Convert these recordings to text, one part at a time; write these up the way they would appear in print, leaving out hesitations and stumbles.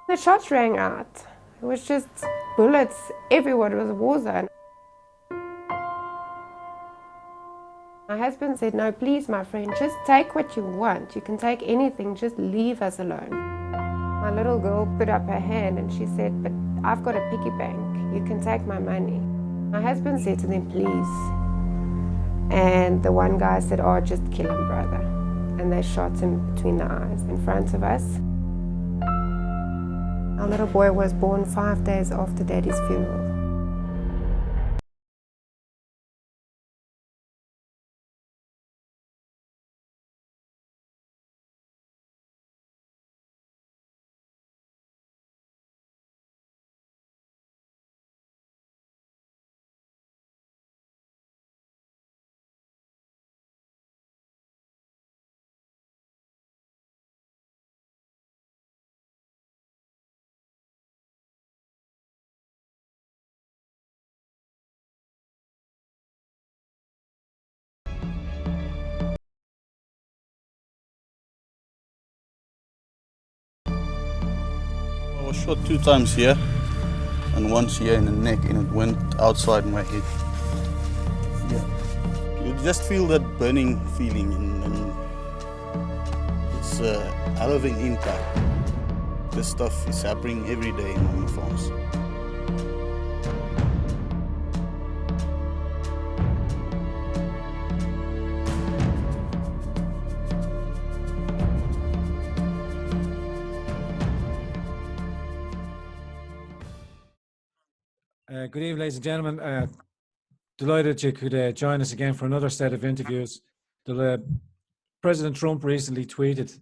The shots rang out. It was just bullets everywhere. It was a war zone. My husband said, no, please, my friend, just take what you want. You can take anything, just leave us alone. My little girl put up her hand and she said, but I've got a piggy bank. You can take my money. My husband said to them, please. And the one guy said, oh, just kill him, brother. And they shot him between the eyes in front of us. Our little boy was born 5 days after Daddy's funeral. I was shot 2 times here and once here in the neck, and it went outside my head. Yeah, you just feel that burning feeling, and it's a hell of an impact. This stuff is happening every day on the farms. Good evening, ladies and gentlemen. Delighted you could join us again for another set of interviews. President Trump recently tweeted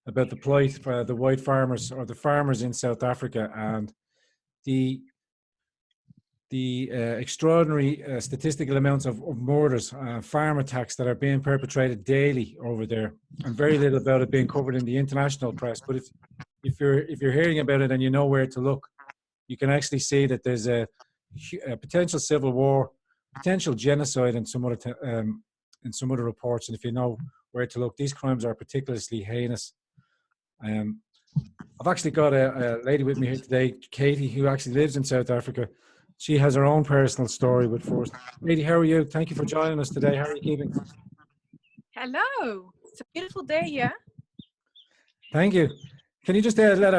about the plight for the white farmers, or the farmers in South Africa, and the extraordinary statistical amounts of murders, farm attacks that are being perpetrated daily over there, and very little about it being covered in the international press. But if you're hearing about it and you know where to look, you can actually see that there's a potential civil war, potential genocide in some other reports. And if you know where to look, these crimes are particularly heinous. I've actually got a lady with me here today, Katie, who actually lives in South Africa. She has her own personal story with force. Katie, how are you? Thank you for joining us today. How are you keeping? Hello, it's a beautiful day here. Thank you. Can you just let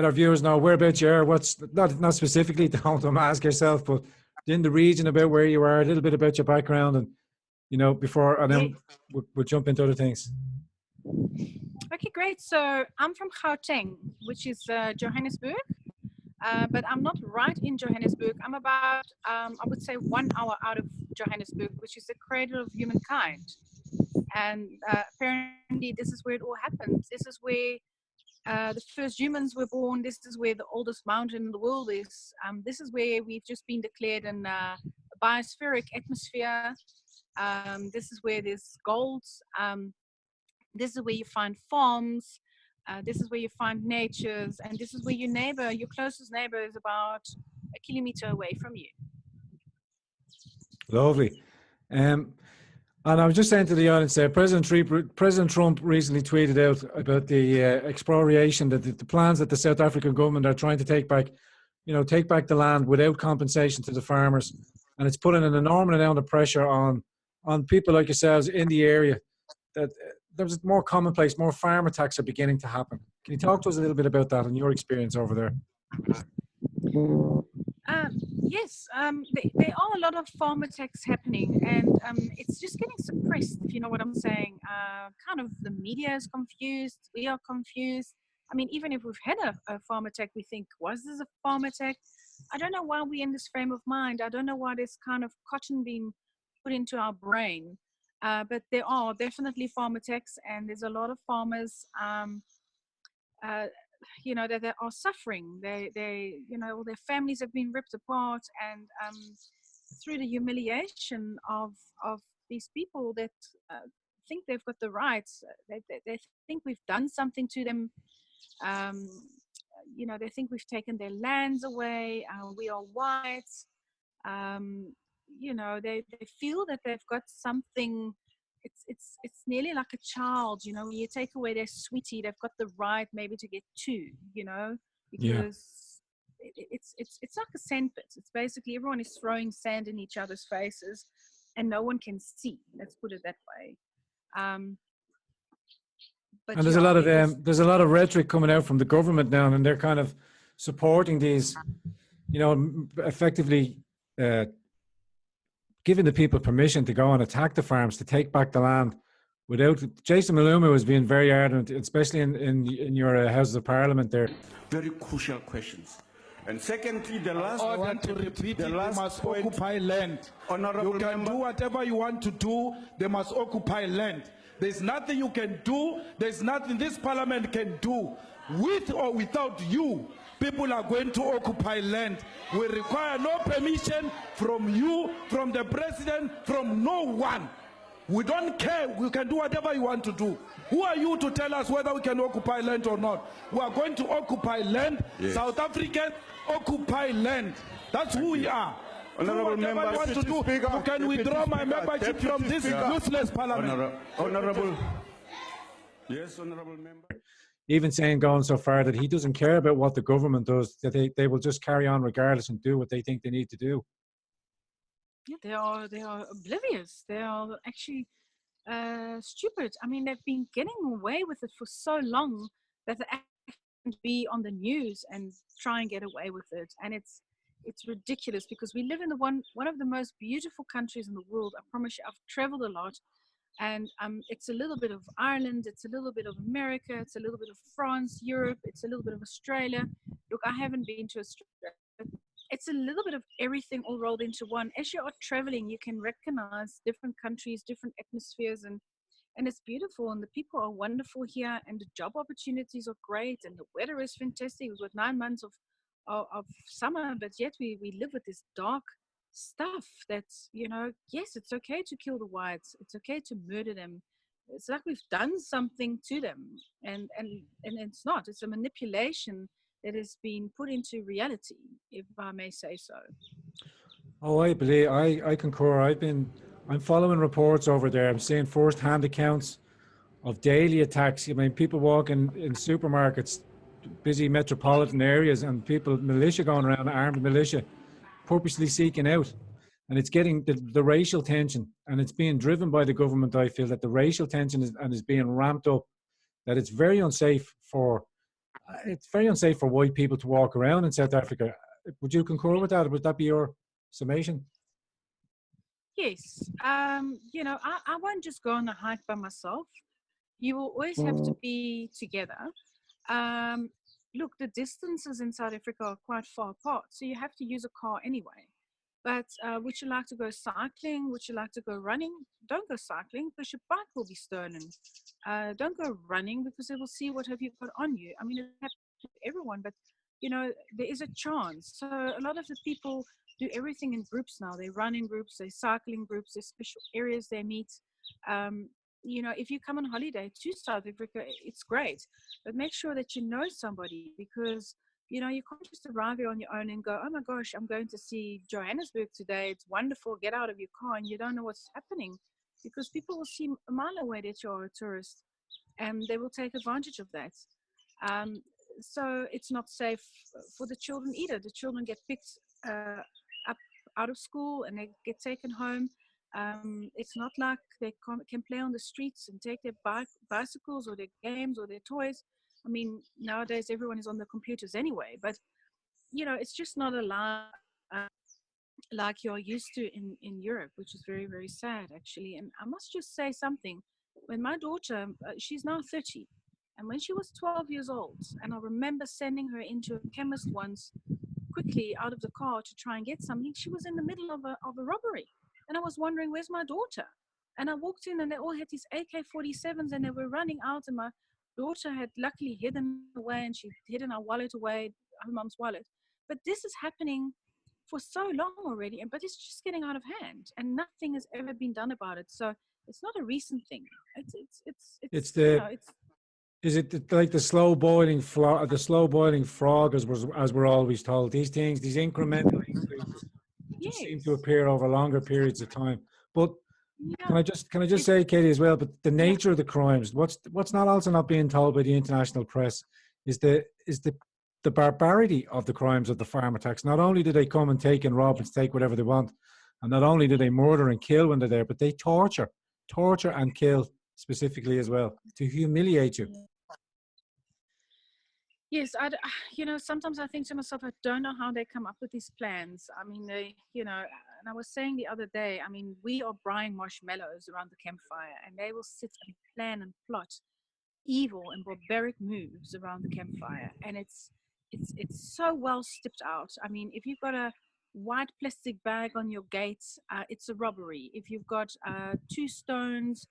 our viewers know whereabouts you are? What's not specifically, don't ask yourself, but in the region, about where you are, a little bit about your background, and before, and then we'll jump into other things. Okay, great. So I'm from Gauteng, which is Johannesburg, but I'm not right in Johannesburg. I'm about, I would say, 1 hour out of Johannesburg, which is the cradle of humankind. And apparently, this is where it all happened. This is where the first humans were born. This is where the oldest mountain in the world is. This is where we've just been declared a biospheric atmosphere. This is where there's gold. This is where you find farms. This is where you find natures. And this is where your neighbor, your closest neighbor, is about a kilometer away from you. Lovely. And I was just saying to the audience there, President Trump recently tweeted out about the expropriation, that the plans that the South African government are trying to take back the land without compensation to the farmers, and it's putting an enormous amount of pressure on people like yourselves in the area. That there's more commonplace, more farm attacks are beginning to happen. Can you talk to us a little bit about that and your experience over there? Yes, there are a lot of farm attacks happening, and it's just getting suppressed, if you know what I'm saying. Kind of the media is confused, we are confused. I mean, even if we've had a farm attack, we think, was this a farm attack? I don't know why we're in this frame of mind. I don't know why there's kind of cotton being put into our brain. But there are definitely farm attacks, and there's a lot of farmers uh, that are suffering. All their families have been ripped apart, and through the humiliation of these people that think they've got the rights, they think we've done something to them. um, they think we've taken their lands away. We are white. um, they feel that they've got something it's nearly like a child, you know, when you take away their sweetie, they've got the right maybe to get two, you know, Yeah. because it's like a sandpit. It's basically everyone is throwing sand in each other's faces, and no one can see. Let's put it that way. But And yeah, there's a lot of rhetoric coming out from the government now, and they're kind of supporting these, you know, effectively giving the people permission to go and attack the farms, to take back the land. Without Jason Maluma was being very ardent, especially in your Houses of Parliament there. Very crucial questions. And secondly, the last I point, want to repeat the it, last they must point, occupy land. Honorable You can member. do whatever you want to do, they must occupy land. There's nothing you can do, there's nothing this parliament can do. With or without you, people are going to occupy land. We require no permission from you, from the president, from no one. We don't care. We can do whatever you want to do. Who are you to tell us whether we can occupy land or not? We are going to occupy land. Yes. South Africans occupy land. That's who we are. Honorable Do whatever member, you want to Deputy do. Speaker, You can Deputy withdraw my Speaker, membership Deputy from this Speaker. useless parliament. Honorable. Yes, honorable member. Even saying going so far that he doesn't care about what the government does, that they will just carry on regardless and do what they think they need to do. yeah, they are oblivious. They are actually stupid. I mean, they've been getting away with it for so long that they actually be on the news and try and get away with it. And it's ridiculous because we live in one of the most beautiful countries in the world. I promise you, I've traveled a lot, and it's a little bit of Ireland, it's a little bit of America, it's a little bit of France, Europe, it's a little bit of Australia. Look, I haven't been to Australia. It's a little bit of everything all rolled into one. As you are traveling, you can recognize different countries, different atmospheres, and it's beautiful, and the people are wonderful here, and the job opportunities are great, and the weather is fantastic. It was with 9 months of summer, but yet we live with this dark stuff that's, you know, yes, it's okay to kill the whites, it's okay to murder them. It's like we've done something to them, and it's not. It's a manipulation that has been put into reality, if I may say so. Oh, I concur. I'm following reports over there. I'm seeing first-hand accounts of daily attacks. I mean, people walking in supermarkets, busy metropolitan areas, and militia going around, armed militia, purposely seeking out. And it's getting the racial tension, and it's being driven by the government. I feel that the racial tension is being ramped up, that it's very unsafe for white people to walk around in South Africa. Would you concur with that? Would that be your summation? Yes. You know, I won't just go on a hike by myself. You will always have to be together. Look, the distances in South Africa are quite far apart, so you have to use a car anyway. But would you like to go cycling? Would you like to go running? Don't go cycling because your bike will be stolen. Don't go running because they will see what have you got on you. I mean, it happens to everyone, but you know, there is a chance. So a lot of the people do everything in groups now. They run in groups, they cycle in groups, there's special areas they meet. You know, if you come on holiday to South Africa, it's great, but make sure that you know somebody, because you know, you can't just arrive here on your own and go, oh my gosh, I'm going to see Johannesburg today, it's wonderful, get out of your car, and you don't know what's happening, because people will see a mile away that you're a tourist, and they will take advantage of that. So it's not safe for the children either. The children get picked up out of school and they get taken home. It's not like they can play on the streets and take their bicycles or their games or their toys. I mean, nowadays everyone is on the computers anyway, but you know, it's just not a life like you're used to in Europe, which is very, very sad actually. And I must just say something. When my daughter, she's now 30, and when she was 12 years old, and I remember sending her into a chemist once quickly out of the car to try and get something, she was in the middle of a robbery. And I was wondering, where's my daughter? And I walked in and they all had these AK-47s and they were running out, and my daughter had luckily hidden away, and she hidden our wallet away, her mom's wallet. But this is happening for so long already, but it's just getting out of hand, and nothing has ever been done about it. So it's not a recent thing. Is it like the slow boiling frog, as we're always told? These things, these incremental increases, yes, seem to appear over longer periods of time. But Can I just say, Katie, as well? But the nature of the crimes, what's not also not being told by the international press, is the barbarity of the crimes of the farm attacks. Not only do they come and take and rob and take whatever they want, and not only do they murder and kill when they're there, but they torture and kill specifically as well to humiliate you. Yes, sometimes I think to myself, I don't know how they come up with these plans. I mean, and I was saying the other day, I mean, we are frying marshmallows around the campfire, and they will sit and plan and plot evil and barbaric moves around the campfire, and it's so well stepped out. I mean, if you've got a white plastic bag on your gate, it's a robbery. If you've got 2 stones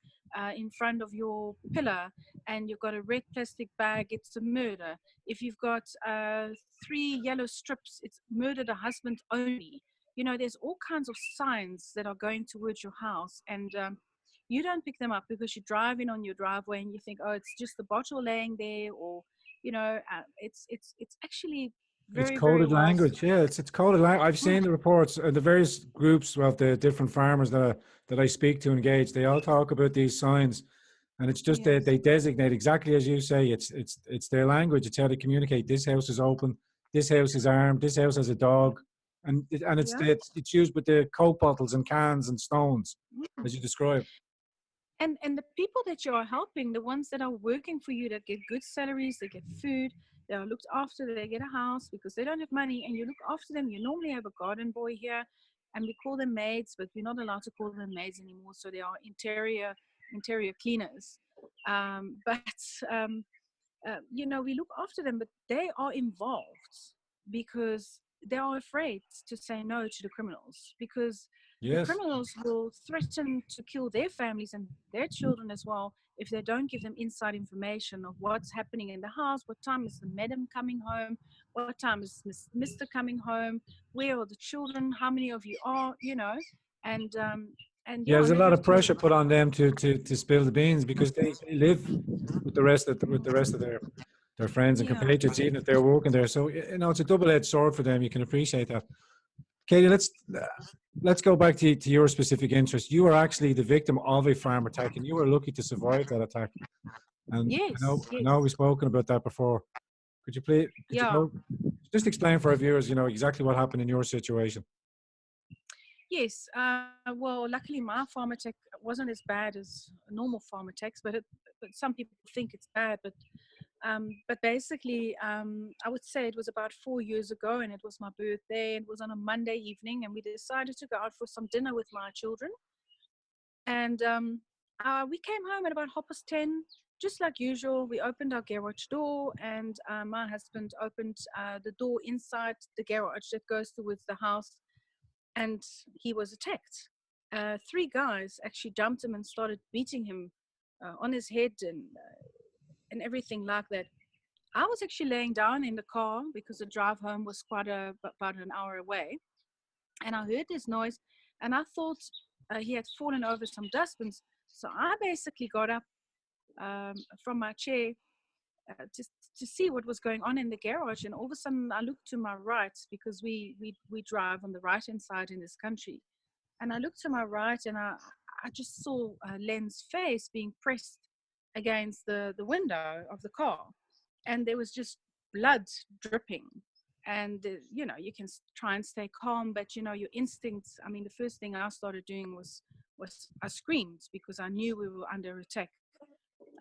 in front of your pillar and you've got a red plastic bag, it's a murder. If you've got 3 yellow strips, it's murder the husband only. There's all kinds of signs that are going towards your house, and you don't pick them up because you drive in on your driveway and you think, oh, it's just the bottle laying there, or it's actually It's very, very coded well. language. Yeah, it's coded language. I've seen the reports and the various groups of the different farmers that I speak to, engage. They all talk about these signs, and it's just Yes. they designate exactly as you say. It's their language. It's how they communicate. This house is open. This house is armed. This house has a dog, and it's used with the Coke bottles and cans and stones, as you describe. And the people that you are helping, the ones that are working for you, that get good salaries, they get food, they are looked after, they get a house because they don't have money, and you look after them. You normally have a garden boy here, and we call them maids, but we're not allowed to call them maids anymore, so they are interior cleaners. We look after them, but they are involved because they are afraid to say no to the criminals, because the Yes. criminals will threaten to kill their families and their children as well if they don't give them inside information of what's happening in the house. What time is the madam coming home? What time is Mr. coming home? Where are the children? How many of you are? And Yeah, there's a they lot have of pressure put on them to spill the beans because they live with the rest of their friends and compatriots, even if they're working there. So it's a double-edged sword for them. You can appreciate that. Katie, let's go back to your specific interest. You were actually the victim of a farm attack, and you were lucky to survive that attack. And Yes, I know we've spoken about that before. Could you go just explain for our viewers, exactly what happened in your situation? Yes. Well, luckily my farm attack wasn't as bad as normal farm attacks, but some people think it's bad. But basically, I would say it was about 4 years ago, and it was my birthday. It was on a Monday evening, and we decided to go out for some dinner with my children. And we came home at about 10:30, just like usual. We opened our garage door, and my husband opened the door inside the garage that goes towards the house, and he was attacked. 3 guys actually jumped him and started beating him on his head and everything like that. I was actually laying down in the car because the drive home was about an hour away, and I heard this noise, and I thought he had fallen over some dustbins. So I basically got up from my chair just to see what was going on in the garage, and all of a sudden I looked to my right, because we drive on the right hand side in this country, and I looked to my right, and I just saw Len's face being pressed against the window of the car, and there was just blood dripping. And you can try and stay calm, but your instincts, I mean, the first thing I started doing was I screamed because I knew we were under attack.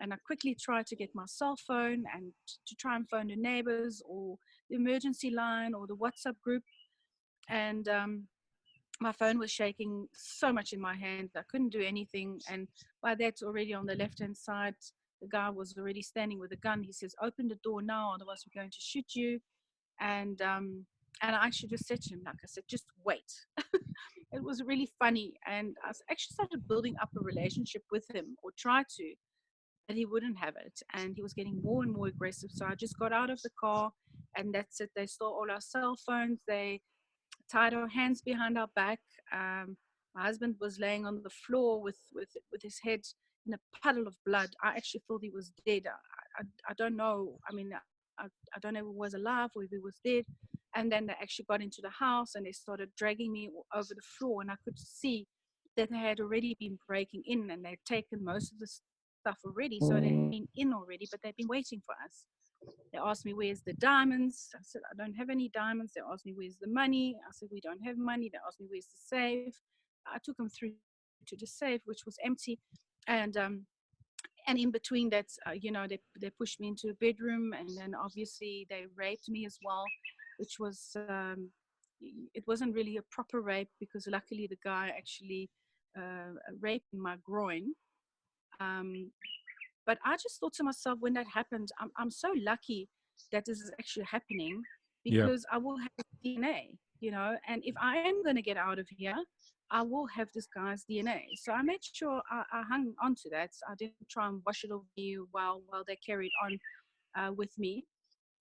And I quickly tried to get my cell phone and to try and phone the neighbors or the emergency line or the WhatsApp group. And my phone was shaking so much in my hand, I couldn't do anything. And by that, already on the left-hand side, the guy was already standing with a gun. He says, "Open the door now, otherwise we're going to shoot you." And I actually just said to him, like I said, "Just wait." It was really funny. And I actually started building up a relationship with him, or tried to, but he wouldn't have it. And he was getting more and more aggressive. So I just got out of the car, and that's it. They stole all our cell phones. They tied our hands behind our back. My husband was laying on the floor with his head in a puddle of blood. I actually thought he was dead. I don't know. I mean, I don't know if he was alive or if he was dead. And then they actually got into the house, and they started dragging me over the floor, and I could see that they had already been breaking in and they'd taken most of the stuff already. So they'd been in already, but they'd been waiting for us. They asked me, where's the diamonds? I said, I don't have any diamonds. They asked me, where's the money? I said, we don't have money. They asked me, where's the safe? I took them through to the safe, which was empty. And in between that, they pushed me into a bedroom, and then obviously they raped me as well, which was, it wasn't really a proper rape because luckily the guy actually raped my groin. But I just thought to myself when that happened, I'm so lucky that this is actually happening because I will have DNA, and if I am going to get out of here, I will have this guy's DNA. So I made sure I hung on to that. I didn't try and wash it off you while they carried on with me.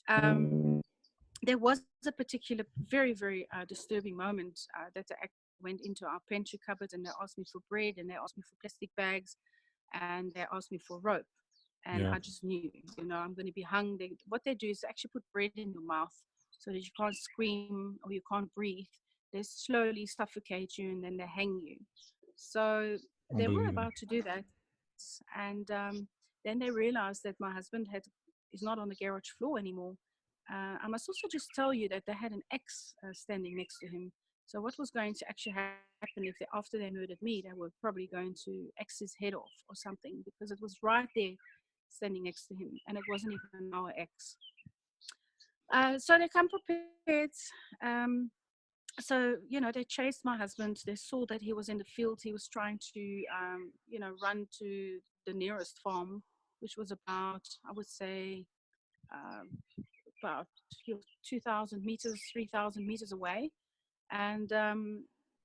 There was a particular very, very disturbing moment that I went into our pantry cupboard and they asked me for bread and they asked me for plastic bags and they asked me for rope. And I just knew, I'm going to be hung. What they do is actually put bread in your mouth so that you can't scream or you can't breathe. They slowly suffocate you and then they hang you. So they were about to do that. And then they realized that my husband is not on the garage floor anymore. I must also just tell you that they had an axe standing next to him. So what was going to actually happen if after they murdered me, they were probably going to axe his head off or something because it was right there standing next to him and it wasn't even our axe. So they come prepared. So, they chased my husband. They saw that he was in the field. He was trying to, run to the nearest farm, which was about, I would say, about 2,000 meters, 3,000 meters away. And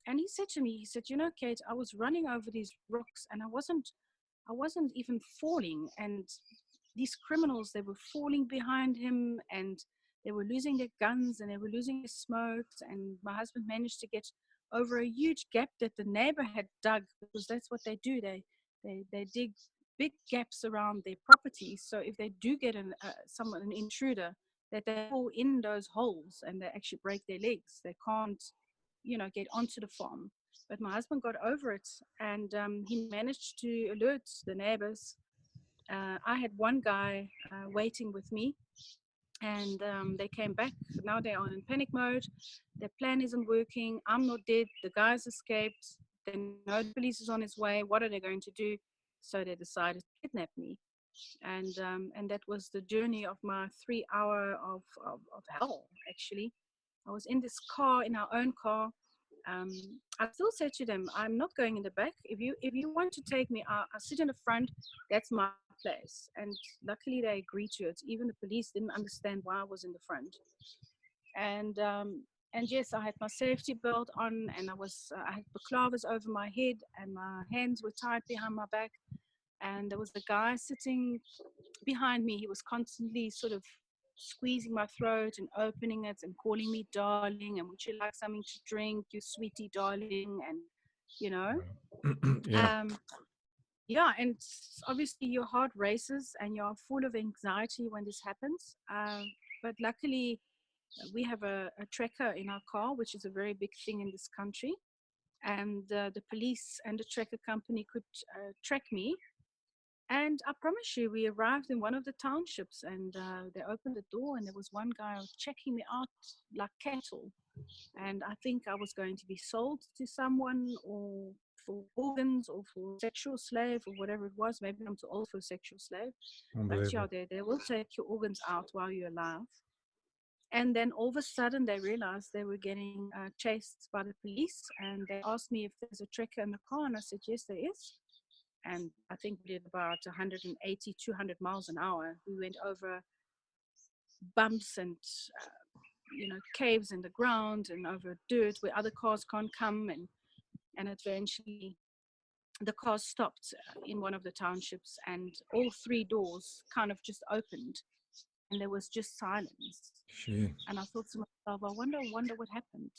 he said to me, he said, Kate, I was running over these rocks and I wasn't even falling. And these criminals, they were falling behind him and they were losing their guns and they were losing their smokes. And my husband managed to get over a huge gap that the neighbor had dug because that's what they do. They dig big gaps around their property. So if they do get an intruder, that they fall in those holes and they actually break their legs. They can't, get onto the farm. But my husband got over it and he managed to alert the neighbors. I had one guy waiting with me and they came back. Now they are in panic mode. Their plan isn't working. I'm not dead. The guy's escaped. They know the police is on his way. What are they going to do? So they decided to kidnap me. And that was the journey of my 3 hour of hell, actually. I was in this car, in our own car. I still said to them, I'm not going in the back. If you want to take me, I'll sit in the front. That's my place. And luckily they agreed to it. Even the police didn't understand why I was in the front. And yes, I had my safety belt on and I had baklavas over my head and my hands were tied behind my back. And there was a guy sitting behind me. He was constantly sort of squeezing my throat and opening it and calling me darling and would you like something to drink, you sweetie darling, and and obviously your heart races and you're full of anxiety when this happens, but luckily we have a tracker in our car, which is a very big thing in this country, and the police and the tracker company could track me. And I promise you, we arrived in one of the townships and they opened the door and there was one guy checking me out like cattle. And I think I was going to be sold to someone or for organs or for sexual slave or whatever it was. Maybe I'm too old for a sexual slave. But yeah, they will take your organs out while you're alive. And then all of a sudden they realized they were getting chased by the police. And they asked me if there's a tracker in the car. And I said, yes, there is. And I think we did about 180, 200 miles an hour. We went over bumps and, caves in the ground and over dirt where other cars can't come. And eventually the car stopped in one of the townships and all three doors kind of just opened and there was just silence. Shit. And I thought to myself, I wonder what happened.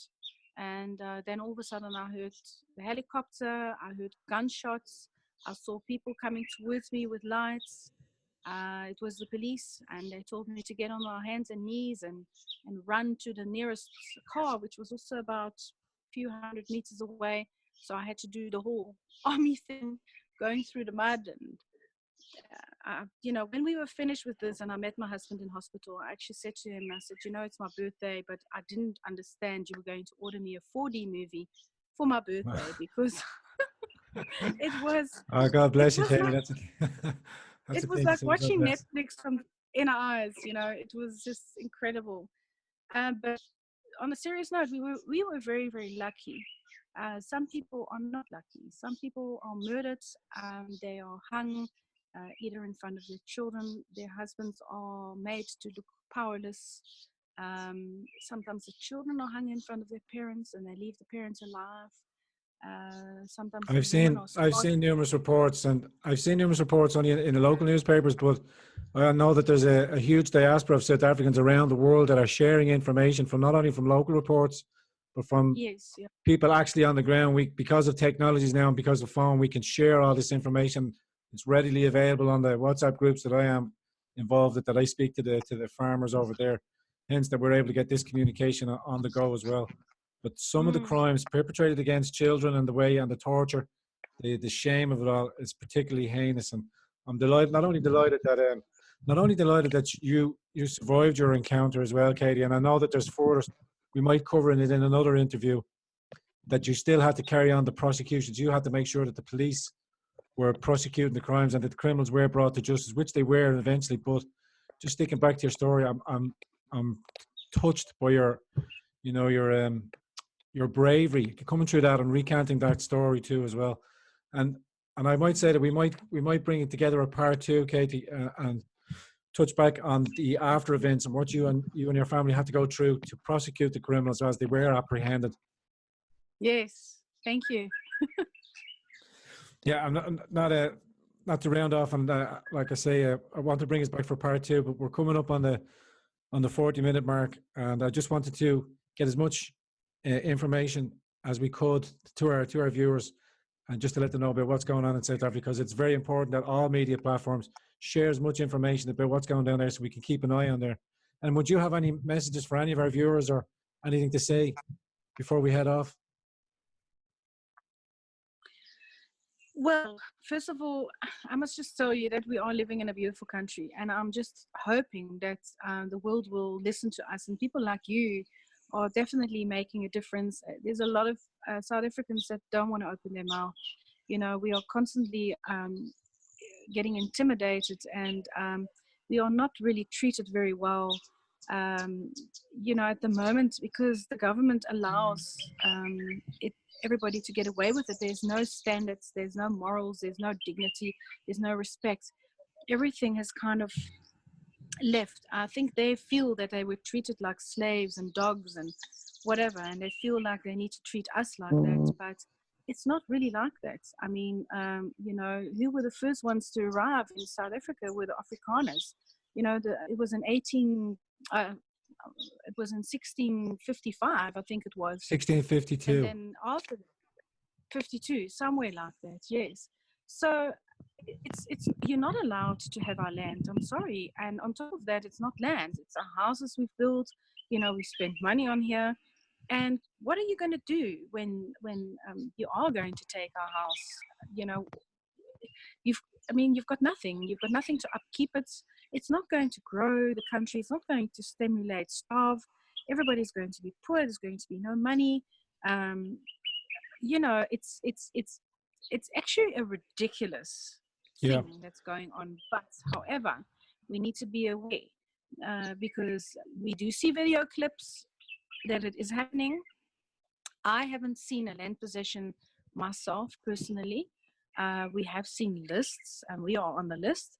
And then all of a sudden I heard the helicopter, I heard gunshots. I saw people coming towards me with lights. It was the police, and they told me to get on my hands and knees and run to the nearest car, which was also about a few hundred meters away. So I had to do the whole army thing, going through the mud. And when we were finished with this and I met my husband in hospital, I actually said to him, I said, it's my birthday, but I didn't understand you were going to order me a 4D movie for my birthday because it was Oh, God bless you, Katie. like, That's it a was thing to like say. God watching bless. Netflix from in our eyes. It was just incredible. But on a serious note, we were very, very lucky. Some people are not lucky. Some people are murdered. They are hung either in front of their children. Their husbands are made to look powerless. Sometimes the children are hung in front of their parents and they leave the parents alive. Sometimes the women are I've scarred. seen numerous reports, and I've seen numerous reports only in the local newspapers, but I know that there's a huge diaspora of South Africans around the world that are sharing information from not only from local reports, but from Yes, yeah. people actually on the ground. Because of technologies now and because of phone, we can share all this information. It's readily available on the WhatsApp groups that I am involved with, that I speak to the farmers over there. Hence, that we're able to get this communication on the go as well. But some of the Mm. crimes perpetrated against children and the torture, the shame of it all is particularly heinous. And I'm delighted, not only delighted that you survived your encounter as well, Katie. And I know that there's further, we might cover it in another interview, that you still had to carry on the prosecutions. You had to make sure that the police were prosecuting the crimes and that the criminals were brought to justice, which they were eventually. But just sticking back to your story, I'm touched by your bravery coming through that and recanting that story too as well. And I might say that we might bring it together a part two, Katie, and touch back on the after events and what you and your family had to go through to prosecute the criminals as they were apprehended. Yes, thank you. Yeah, I'm not to round off, and like I say, I want to bring us back for part two, but we're coming up on the 40-minute mark, and I just wanted to get as much information as we could to our viewers, and just to let them know about what's going on in South Africa, because it's very important that all media platforms share as much information about what's going down there so we can keep an eye on there. And would you have any messages for any of our viewers or anything to say before we head off? Well, first of all, I must just tell you that we are living in a beautiful country, and I'm just hoping that the world will listen to us, and people like you are definitely making a difference. There's a lot of South Africans that don't want to open their mouth. We are constantly getting intimidated, and we are not really treated very well. At the moment, because the government allows everybody to get away with it. There's no standards, there's no morals, there's no dignity, there's no respect. Everything has kind of left. I think they feel that they were treated like slaves and dogs and whatever, and they feel like they need to treat us like that, but it's not really like that. I mean, who were the first ones to arrive in South Africa were the Afrikaners. It was in 1655, I think it was. 1652. And then after 52, somewhere like that, yes. So it's you're not allowed to have our land. I'm sorry. And on top of that, it's not land. It's our houses we've built. We spent money on here. And what are you going to do when you are going to take our house? You've got nothing. You've got nothing to upkeep it. It's not going to grow the country. It's not going to stimulate staff. Everybody's going to be poor. There's going to be no money. It's actually a ridiculous thing that's going on. But however, we need to be aware because we do see video clips that it is happening. I haven't seen a land possession myself personally. We have seen lists, and we are on the list.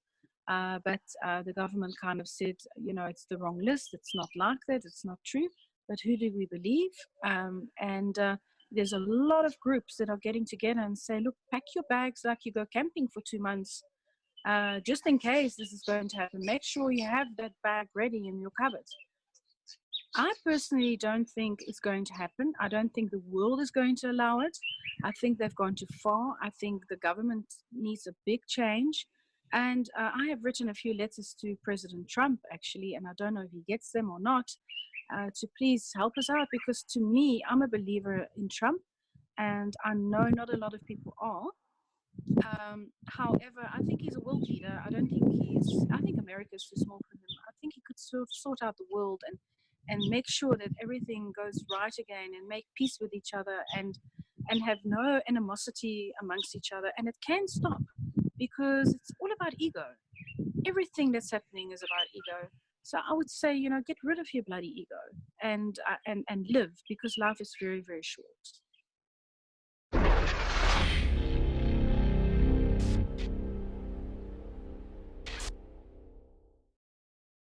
But the government kind of said, it's the wrong list. It's not like that. It's not true. But who do we believe? There's a lot of groups that are getting together and say, look, pack your bags like you go camping for 2 months. Just in case this is going to happen, make sure you have that bag ready in your cupboard. I personally don't think it's going to happen. I don't think the world is going to allow it. I think they've gone too far. I think the government needs a big change. And I have written a few letters to President Trump, actually, and I don't know if he gets them or not, to please help us out, because to me, I'm a believer in Trump. and I know not a lot of people are. However, I think he's a world leader. I don't think I think America is too small for him. I think he could sort out the world and make sure that everything goes right again and make peace with each other and have no animosity amongst each other. And it can stop because it's all about ego. Everything that's happening is about ego. So I would say, get rid of your bloody ego and live, because life is very, very short.